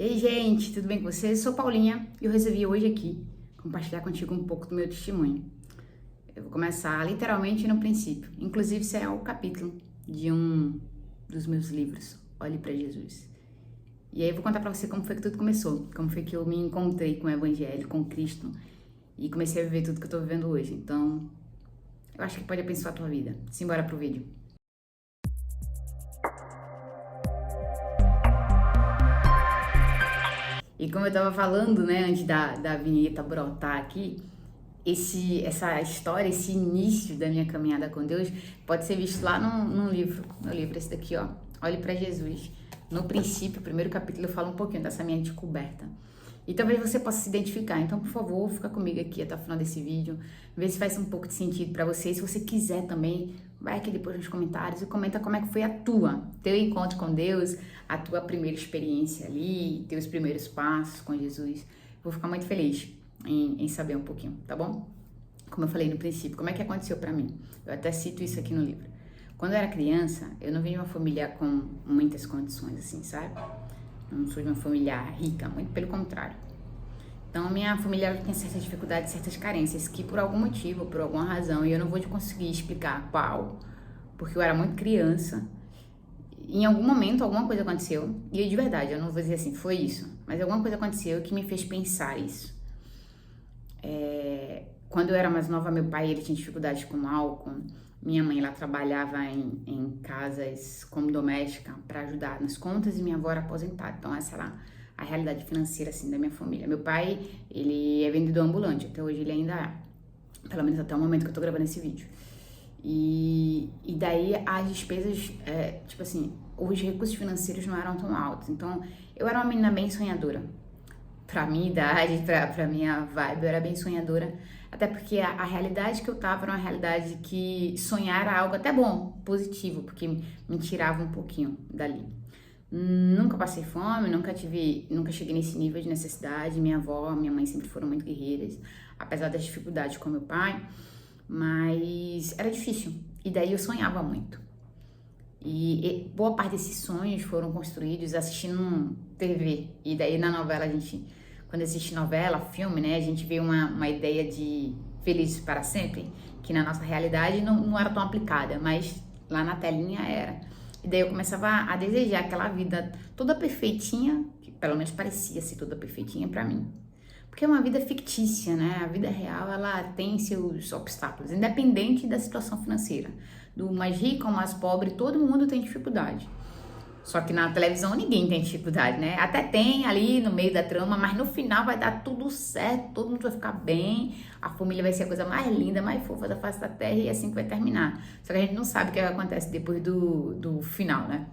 Ei, gente, tudo bem com vocês? Eu sou Paulinha e eu resolvi hoje aqui compartilhar contigo um pouco do meu testemunho. Eu vou começar literalmente no princípio. Inclusive, esse é o capítulo de um dos meus livros, Olhe para Jesus. E aí eu vou contar para você como foi que tudo começou, como foi que eu me encontrei com o Evangelho, com Cristo e comecei a viver tudo que eu tô vivendo hoje. Então, eu acho que pode abençoar a tua vida. Simbora pro vídeo. E como eu tava falando, né, antes da vinheta brotar aqui, essa história, esse início da minha caminhada com Deus pode ser visto lá no livro, esse daqui, ó, Olhe para Jesus. No princípio, o primeiro capítulo, eu falo um pouquinho dessa minha descoberta. E talvez você possa se identificar. Então, por favor, fica comigo aqui até o final desse vídeo. Vê se faz um pouco de sentido para você. Se você quiser também, vai aqui depois nos comentários e comenta como é que foi teu encontro com Deus, a tua primeira experiência ali, teus primeiros passos com Jesus. Vou ficar muito feliz em saber um pouquinho, tá bom? Como eu falei no princípio, como é que aconteceu para mim? Eu até cito isso aqui no livro. Quando eu era criança, eu não vim de uma família com muitas condições, assim, sabe? Eu não sou de uma família rica, muito pelo contrário. Então, minha família ela tinha certas dificuldades, certas carências, que por algum motivo, por alguma razão, e eu não vou te conseguir explicar qual, porque eu era muito criança, em algum momento alguma coisa aconteceu, e de verdade, eu não vou dizer assim, foi isso, mas alguma coisa aconteceu que me fez pensar isso. Quando eu era mais nova, meu pai ele tinha dificuldades com álcool, minha mãe ela trabalhava em casas como doméstica para ajudar nas contas e minha avó era aposentada. Então essa era a realidade financeira assim da minha família. Meu pai, ele é vendedor ambulante, até hoje ele ainda é. Pelo menos até o momento que eu tô gravando esse vídeo. E daí as despesas, tipo assim, os recursos financeiros não eram tão altos. Então eu era uma menina bem sonhadora. Pra minha idade, pra minha vibe, eu era bem sonhadora. Até porque a realidade que eu tava era uma realidade que sonhar era algo até bom, positivo, porque me tirava um pouquinho dali. Nunca passei fome, nunca cheguei nesse nível de necessidade. Minha avó, minha mãe sempre foram muito guerreiras, apesar das dificuldades com meu pai, mas era difícil. E daí eu sonhava muito. E boa parte desses sonhos foram construídos assistindo TV. E daí na novela quando assiste novela, filme, né, a gente vê uma ideia de felizes para sempre, que na nossa realidade não era tão aplicada, mas lá na telinha era. E daí eu começava a desejar aquela vida toda perfeitinha, que pelo menos parecia ser toda perfeitinha pra mim. Porque é uma vida fictícia, né? A vida real, ela tem seus obstáculos, independente da situação financeira. Do mais rico ao mais pobre, todo mundo tem dificuldade. Só que na televisão ninguém tem dificuldade, né? Até tem ali no meio da trama, mas no final vai dar tudo certo, todo mundo vai ficar bem, a família vai ser a coisa mais linda, mais fofa da face da terra e é assim que vai terminar. Só que a gente não sabe o que acontece depois do final, né?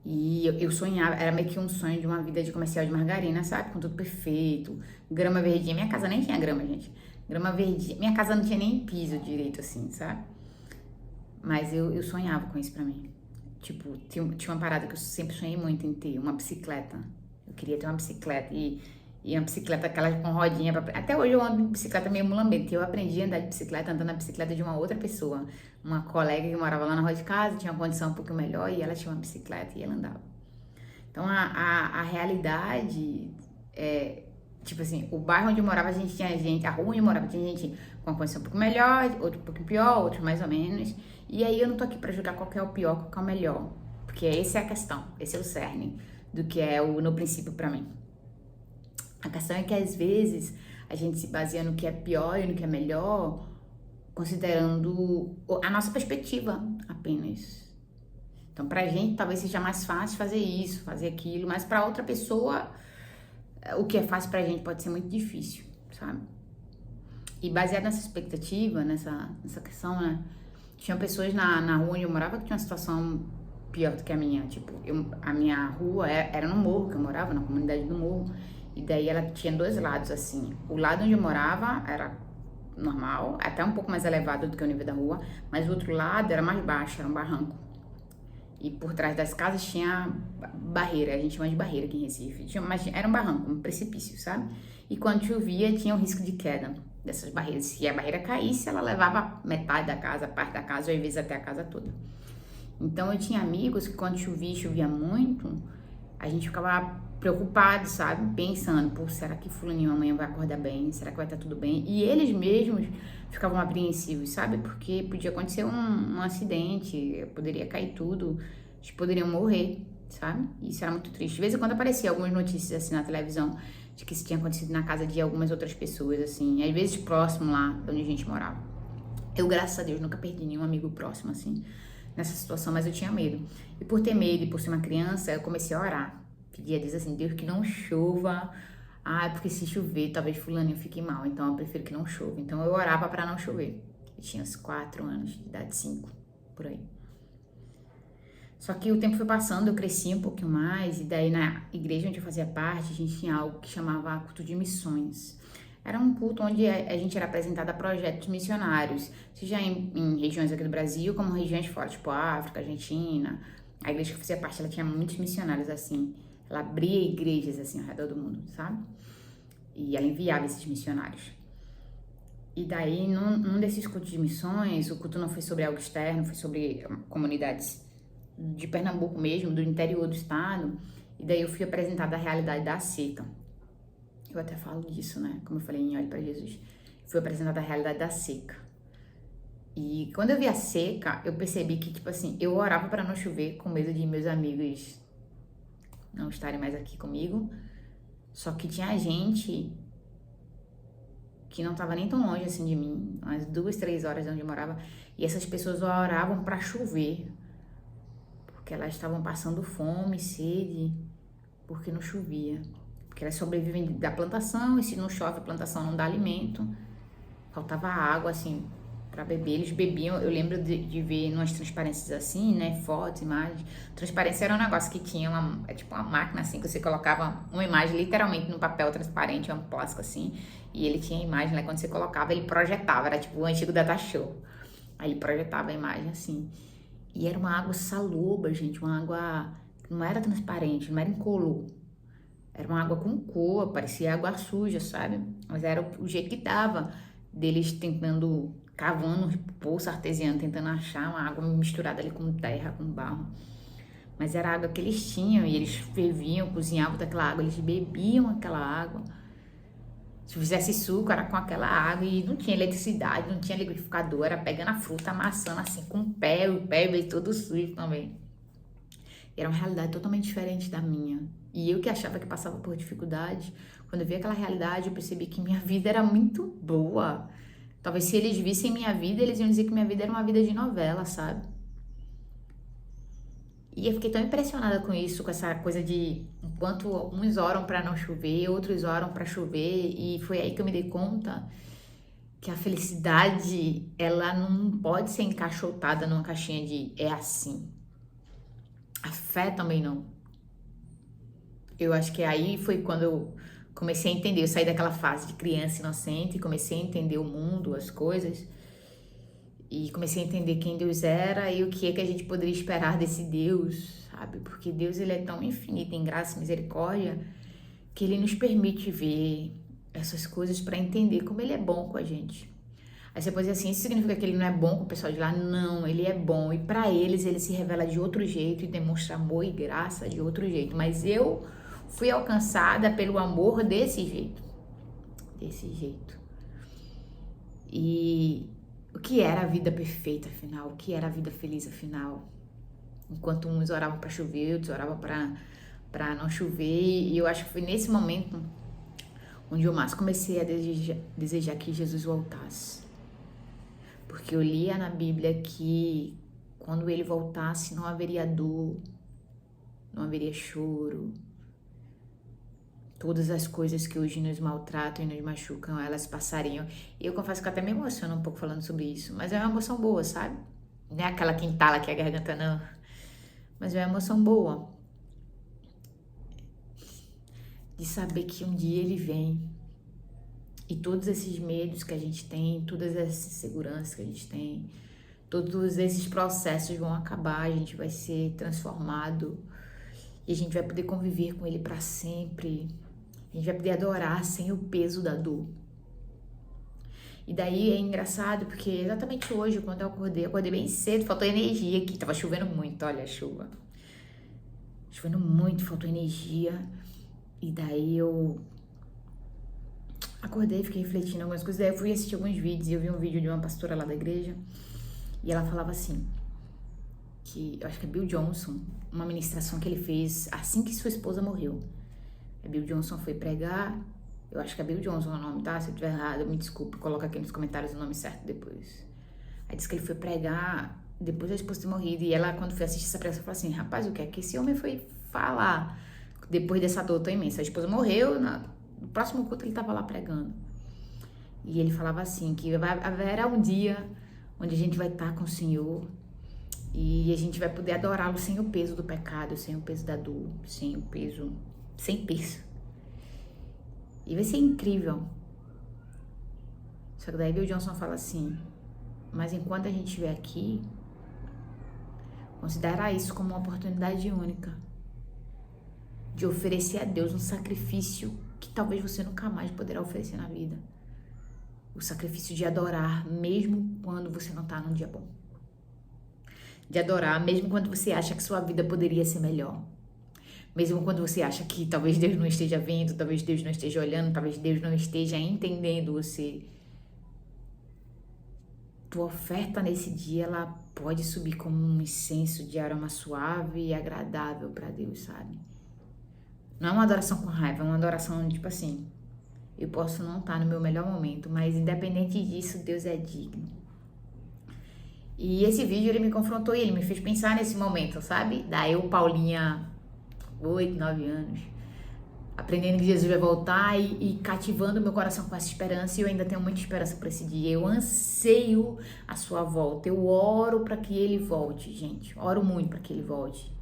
E eu sonhava, era meio que um sonho de uma vida de comercial de margarina, sabe? Com tudo perfeito, grama verdinha. Minha casa nem tinha grama, gente. Grama verdinha. Minha casa não tinha nem piso direito, assim, sabe? Mas eu sonhava com isso pra mim. Tipo, tinha uma parada que eu sempre sonhei muito em ter, uma bicicleta. Eu queria ter uma bicicleta e uma bicicleta aquela com rodinha. Até hoje eu ando de bicicleta meio mulambenta. Eu aprendi a andar de bicicleta andando na bicicleta de uma outra pessoa. Uma colega que morava lá na rua de casa, tinha uma condição um pouco melhor e ela tinha uma bicicleta e ela andava. Então a realidade é, tipo assim, o bairro onde eu morava a gente tinha gente, a rua onde eu morava tinha gente com uma condição um pouco melhor, outro um pouco pior, outros mais ou menos. E aí eu não tô aqui pra julgar qual que é o pior, qual que é o melhor. Porque essa é a questão, esse é o cerne do que é no princípio pra mim. A questão é que às vezes a gente se baseia no que é pior e no que é melhor, considerando a nossa perspectiva apenas. Então pra gente talvez seja mais fácil fazer isso, fazer aquilo, mas pra outra pessoa o que é fácil pra gente pode ser muito difícil, sabe? E baseado nessa expectativa, nessa questão, né? Tinha pessoas na rua onde eu morava que tinham uma situação pior do que a minha. Tipo, a minha rua era no morro, que eu morava, na comunidade do morro. E daí ela tinha dois lados, assim. O lado onde eu morava era normal, até um pouco mais elevado do que o nível da rua. Mas o outro lado era mais baixo, era um barranco. E por trás das casas tinha barreira, a gente chama de barreira aqui em Recife. Mas era um barranco, um precipício, sabe? E quando chovia, tinha o risco de queda dessas barreiras. Se a barreira caísse, ela levava metade da casa, parte da casa, ou às vezes até a casa toda. Então eu tinha amigos que quando chovia muito, a gente ficava preocupado, sabe? Pensando, pô, será que fulaninho amanhã vai acordar bem? Será que vai estar tudo bem? E eles mesmos ficavam apreensivos, sabe? Porque podia acontecer um acidente, poderia cair tudo, eles poderiam morrer, sabe? Isso era muito triste. De vez em quando aparecia algumas notícias assim na televisão de que isso tinha acontecido na casa de algumas outras pessoas, assim, às vezes próximo lá de onde a gente morava. Eu, graças a Deus, nunca perdi nenhum amigo próximo, assim, nessa situação, mas eu tinha medo. E por ter medo e por ser uma criança, eu comecei a orar. Pedi a Deus assim, Deus, que não chova. Ah, porque se chover, talvez fulaninho fique mal. Então eu prefiro que não chova. Então eu orava pra não chover. Eu tinha uns 4 anos de idade, 5, por aí. Só que o tempo foi passando, eu cresci um pouquinho mais. E daí na igreja onde eu fazia parte, a gente tinha algo que chamava culto de missões. Era um culto onde a gente era apresentado a projetos missionários. Seja em regiões aqui do Brasil, como regiões fora, tipo África, Argentina. A igreja que eu fazia parte, ela tinha muitos missionários assim. Ela abria igrejas assim ao redor do mundo, sabe? E ela enviava esses missionários. E daí, num desses cultos de missões, o culto não foi sobre algo externo, foi sobre comunidades de Pernambuco mesmo, do interior do estado. E daí eu fui apresentada a realidade da seca. Eu até falo disso, né? Como eu falei em Olhe para Jesus. Fui apresentada a realidade da seca. E quando eu vi a seca, eu percebi que, tipo assim, eu orava para não chover com medo de meus amigos não estarem mais aqui comigo. Só que tinha gente que não tava nem tão longe assim de mim, umas 2, 3 horas de onde eu morava, e essas pessoas oravam para chover, porque elas estavam passando fome, sede, porque não chovia. Porque elas sobrevivem da plantação, e se não chove, a plantação não dá alimento. Faltava água, assim, para beber. Eles bebiam, eu lembro de ver umas transparências assim, né, fotos, imagens. Transparência era um negócio que tinha tipo uma máquina assim, que você colocava uma imagem literalmente num papel transparente, um plástico assim, e ele tinha a imagem lá, quando você colocava, ele projetava, era tipo o antigo data show. Aí ele projetava a imagem assim. E era uma água saloba, gente, uma água que não era transparente, não era incolor. Era uma água com cor, parecia água suja, sabe? Mas era o jeito que dava deles tentando, cavando poço artesiano, tentando achar uma água misturada ali com terra, com barro. Mas era a água que eles tinham e eles ferviam, cozinhavam daquela água, eles bebiam aquela água. Se fizesse suco, era com aquela água e não tinha eletricidade, não tinha liquidificador, era pegando a fruta, amassando assim com o pé veio todo sujo também. E era uma realidade totalmente diferente da minha. E eu que achava que passava por dificuldade, quando eu vi aquela realidade, eu percebi que minha vida era muito boa. Talvez se eles vissem minha vida, eles iam dizer que minha vida era uma vida de novela, sabe? E eu fiquei tão impressionada com isso, com essa coisa de enquanto uns oram para não chover, outros oram para chover, e foi aí que eu me dei conta que a felicidade, ela não pode ser encaixotada numa caixinha de é assim. A fé também não. Eu acho que aí foi quando eu comecei a entender, eu saí daquela fase de criança inocente, comecei a entender o mundo, as coisas, e comecei a entender quem Deus era e o que é que a gente poderia esperar desse Deus, sabe? Porque Deus, ele é tão infinito em graça e misericórdia que ele nos permite ver essas coisas para entender como ele é bom com a gente. Aí você pode dizer assim, isso significa que ele não é bom com o pessoal de lá? Não, ele é bom, e para eles ele se revela de outro jeito e demonstra amor e graça de outro jeito, mas eu fui alcançada pelo amor desse jeito. Desse jeito. E o que era a vida perfeita, afinal? O que era a vida feliz, afinal? Enquanto uns oravam para chover, outros oravam para não chover. E eu acho que foi nesse momento onde eu mais comecei a desejar que Jesus voltasse. Porque eu lia na Bíblia que quando ele voltasse não haveria dor, não haveria choro. Todas as coisas que hoje nos maltratam e nos machucam, elas passariam. E eu confesso que até me emociono um pouco falando sobre isso. Mas é uma emoção boa, sabe? Não é aquela que entala aqui a garganta, não. Mas é uma emoção boa. De saber que um dia ele vem. E todos esses medos que a gente tem, todas essas inseguranças que a gente tem, todos esses processos vão acabar, a gente vai ser transformado. E a gente vai poder conviver com ele para sempre. A gente vai poder adorar sem o peso da dor. E daí é engraçado porque exatamente hoje, quando eu acordei bem cedo, faltou energia aqui. Tava chovendo muito, olha a chuva. Chovendo muito, faltou energia. E daí eu acordei, fiquei refletindo algumas coisas. Daí eu fui assistir alguns vídeos e eu vi um vídeo de uma pastora lá da igreja. E ela falava assim, que eu acho que é Bill Johnson, uma ministração que ele fez assim que sua esposa morreu. Bill Johnson foi pregar, eu acho que é Bill Johnson o nome, tá? Se eu estiver errado, me desculpe, coloca aqui nos comentários o nome certo depois. Aí disse que ele foi pregar depois da esposa ter morrido. E ela, quando foi assistir essa pregação, falou assim, rapaz, o que é que esse homem foi falar depois dessa dor tão imensa? A esposa morreu, no próximo culto ele estava lá pregando. E ele falava assim, que haverá um dia onde a gente vai estar com o Senhor e a gente vai poder adorá-lo sem o peso do pecado, sem o peso da dor, sem peso. E vai ser incrível. Só que daí Bill Johnson fala assim, mas enquanto a gente estiver aqui, considerar isso como uma oportunidade única de oferecer a Deus um sacrifício que talvez você nunca mais poderá oferecer na vida. O sacrifício de adorar, mesmo quando você não está num dia bom. De adorar, mesmo quando você acha que sua vida poderia ser melhor. Mesmo quando você acha que talvez Deus não esteja vendo, talvez Deus não esteja olhando, talvez Deus não esteja entendendo você. Tua oferta nesse dia, ela pode subir como um incenso de aroma suave e agradável para Deus, sabe? Não é uma adoração com raiva, é uma adoração tipo assim, eu posso não estar no meu melhor momento, mas independente disso, Deus é digno. E esse vídeo, ele me confrontou e ele me fez pensar nesse momento, sabe? Daí eu, Paulinha, 8, 9 anos, aprendendo que Jesus vai voltar e cativando meu coração com essa esperança. E eu ainda tenho muita esperança para esse dia. Eu anseio a sua volta. Eu oro para que ele volte, gente. Oro muito para que ele volte.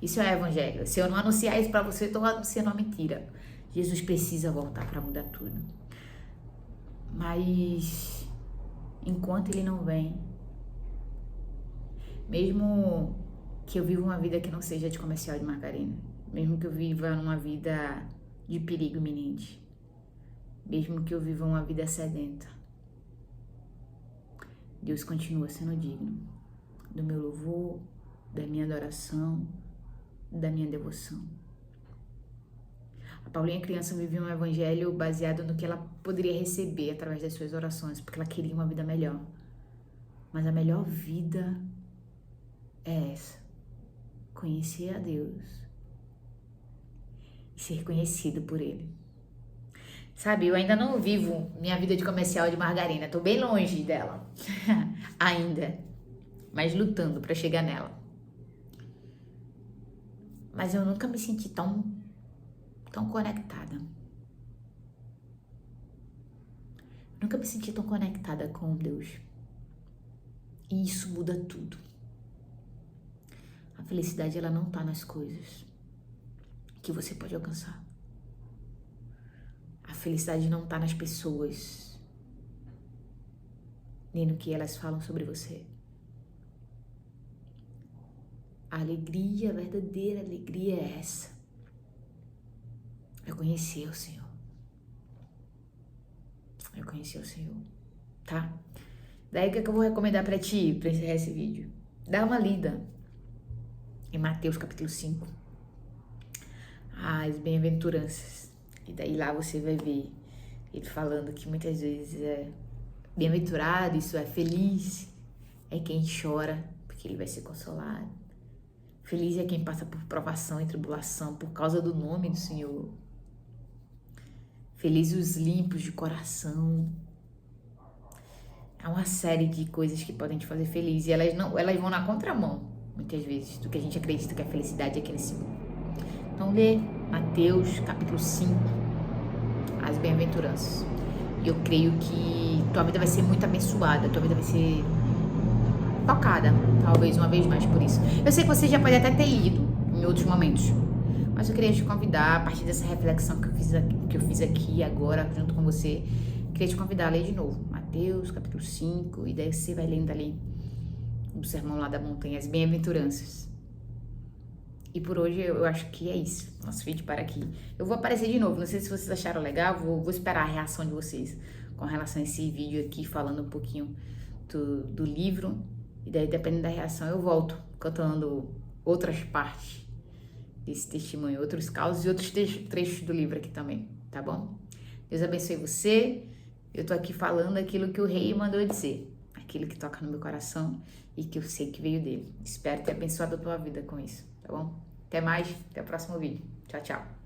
Isso é evangelho. Se eu não anunciar isso para você, eu estou anunciando uma mentira. Jesus precisa voltar para mudar tudo. Mas enquanto ele não vem, mesmo que eu viva uma vida que não seja de comercial de margarina, mesmo que eu viva uma vida de perigo iminente, mesmo que eu viva uma vida sedenta, Deus continua sendo digno do meu louvor, da minha adoração, da minha devoção. A Paulinha criança vivia um evangelho baseado no que ela poderia receber através das suas orações, porque ela queria uma vida melhor. Mas a melhor vida é essa: conhecer a Deus e ser conhecido por Ele. Sabe, eu ainda não vivo minha vida de comercial de margarina, tô bem longe dela ainda, mas lutando para chegar nela. Mas eu nunca me senti tão conectada. Nunca me senti tão conectada com Deus. E isso muda tudo. A felicidade, ela não tá nas coisas que você pode alcançar. A felicidade não tá nas pessoas, nem no que elas falam sobre você. A alegria, a verdadeira alegria é essa: eu conheci o Senhor. Eu conheci o Senhor, tá? Daí o que eu vou recomendar pra ti, pra encerrar esse vídeo? Dá uma lida em Mateus capítulo 5, as bem-aventuranças. E daí lá você vai ver ele falando que muitas vezes é bem-aventurado, isso é feliz, é quem chora, porque ele vai ser consolado. Feliz é quem passa por provação e tribulação por causa do nome do Senhor. Felizes os limpos de coração. Há uma série de coisas que podem te fazer feliz e elas vão na contramão, muitas vezes, do que a gente acredita que a felicidade é aqui nesse mundo. Então lê Mateus capítulo 5, as bem-aventuranças. E eu creio que tua vida vai ser muito abençoada, tua vida vai ser tocada, talvez uma vez mais por isso. Eu sei que você já pode até ter lido em outros momentos, mas eu queria te convidar, a partir dessa reflexão que eu fiz aqui agora, junto com você, queria te convidar a ler de novo Mateus capítulo 5, e daí você vai lendo ali o sermão lá da montanha, as bem-aventuranças. E por hoje eu acho que é isso, nosso vídeo para aqui. Eu vou aparecer de novo, não sei se vocês acharam legal, vou esperar a reação de vocês com relação a esse vídeo aqui, falando um pouquinho do livro. E daí, dependendo da reação, eu volto contando outras partes desse testemunho, outros causos e outros trechos do livro aqui também, tá bom? Deus abençoe você. Eu tô aqui falando aquilo que o rei mandou dizer, aquilo que toca no meu coração e que eu sei que veio dele. Espero ter abençoado a tua vida com isso, tá bom? Até mais, até o próximo vídeo. Tchau, tchau.